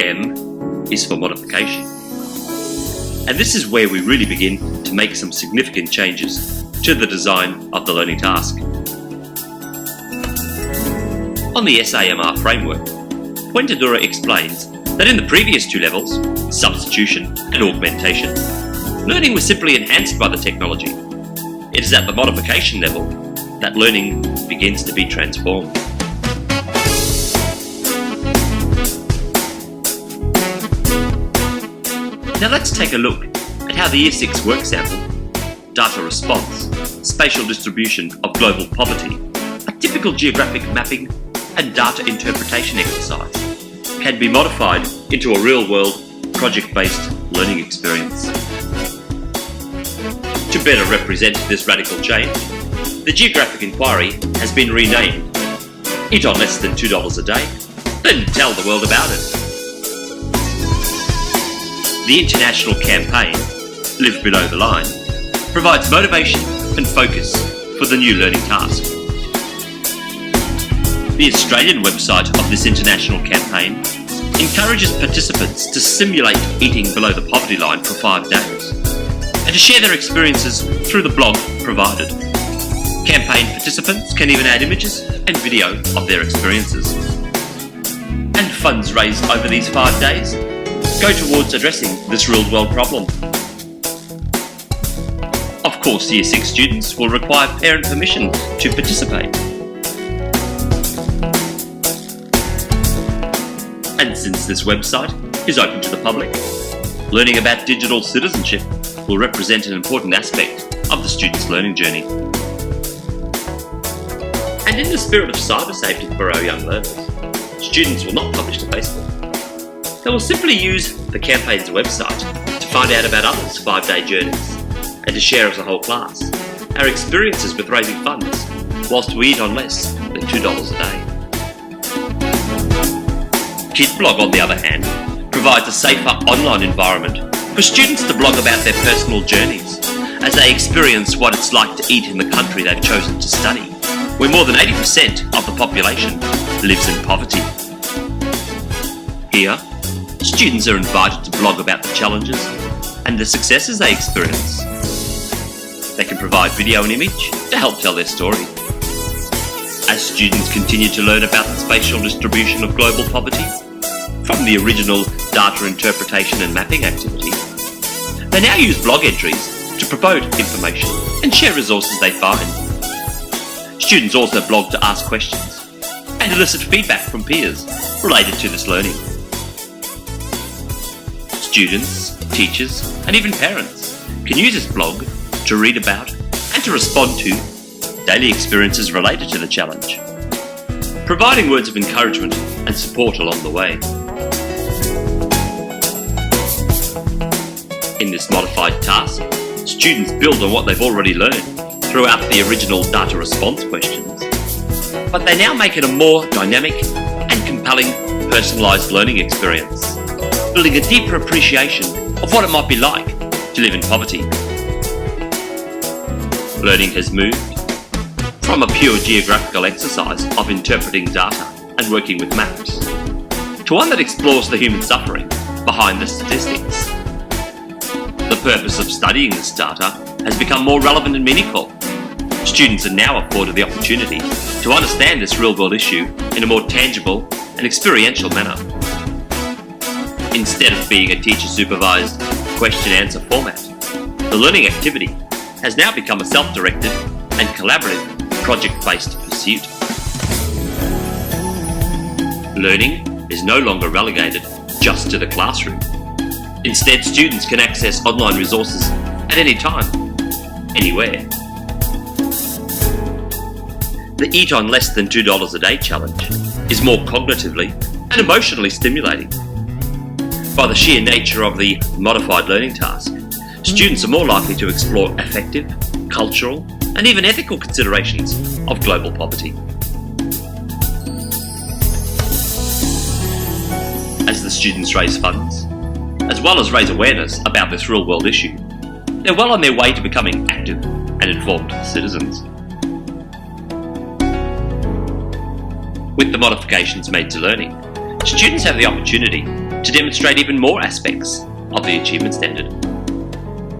M is for modification. And this is where we really begin to make some significant changes to the design of the learning task. On the SAMR framework, Fuentedura explains that in the previous two levels, substitution and augmentation, learning was simply enhanced by the technology. It is at the modification level that learning begins to be transformed. Now let's take a look at how the Year 6 work sample, data response, spatial distribution of global poverty, a typical geographic mapping and data interpretation exercise can be modified into a real-world, project-based learning experience. To better represent this radical change, the geographic inquiry has been renamed Eat on Less Than $2 a Day, then Tell the World About It. The international campaign, Live Below the Line, provides motivation and focus for the new learning task. The Australian website of this international campaign encourages participants to simulate eating below the poverty line for 5 days and to share their experiences through the blog provided. Campaign participants can even add images and video of their experiences. And funds raised over these 5 days go towards addressing this real-world problem. Of course, Year 6 students will require parent permission to participate. And since this website is open to the public, learning about digital citizenship will represent an important aspect of the student's learning journey. And in the spirit of cyber safety for our young learners, students will not publish to Facebook. They will simply use the campaign's website to find out about others' 5-day journeys and to share as a whole class our experiences with raising funds whilst we eat on less than $2 a day. KidBlog, on the other hand, provides a safer online environment for students to blog about their personal journeys as they experience what it's like to eat in the country they've chosen to study, where more than 80% of the population lives in poverty. Here, students are invited to blog about the challenges and the successes they experience. They can provide video and image to help tell their story. As students continue to learn about the spatial distribution of global poverty, from the original data interpretation and mapping activity, they now use blog entries to promote information and share resources they find. Students also blog to ask questions and elicit feedback from peers related to this learning. Students, teachers, and even parents can use this blog to read about and to respond to daily experiences related to the challenge, providing words of encouragement and support along the way. In this modified task, students build on what they've already learned throughout the original data response questions, but they now make it a more dynamic and compelling personalised learning experience, building a deeper appreciation of what it might be like to live in poverty. Learning has moved from a pure geographical exercise of interpreting data and working with maps to one that explores the human suffering behind the statistics. The purpose of studying this data has become more relevant and meaningful. Students are now afforded the opportunity to understand this real-world issue in a more tangible and experiential manner. Instead of being a teacher-supervised question-answer format, the learning activity has now become a self-directed and collaborative project-based pursuit. Learning is no longer relegated just to the classroom. Instead, students can access online resources at any time, anywhere. The Eat on Less Than $2 a Day challenge is more cognitively and emotionally stimulating. By the sheer nature of the modified learning task, students are more likely to explore affective, cultural, and even ethical considerations of global poverty. As the students raise funds, as well as raise awareness about this real-world issue, they're well on their way to becoming active and informed citizens. With the modifications made to learning, students have the opportunity to demonstrate even more aspects of the achievement standard.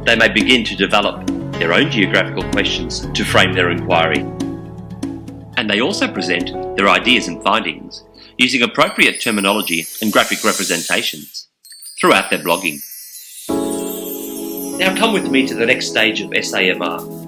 They may begin to develop their own geographical questions to frame their inquiry. And they also present their ideas and findings using appropriate terminology and graphic representations throughout their blogging. Now come with me to the next stage of SAMR,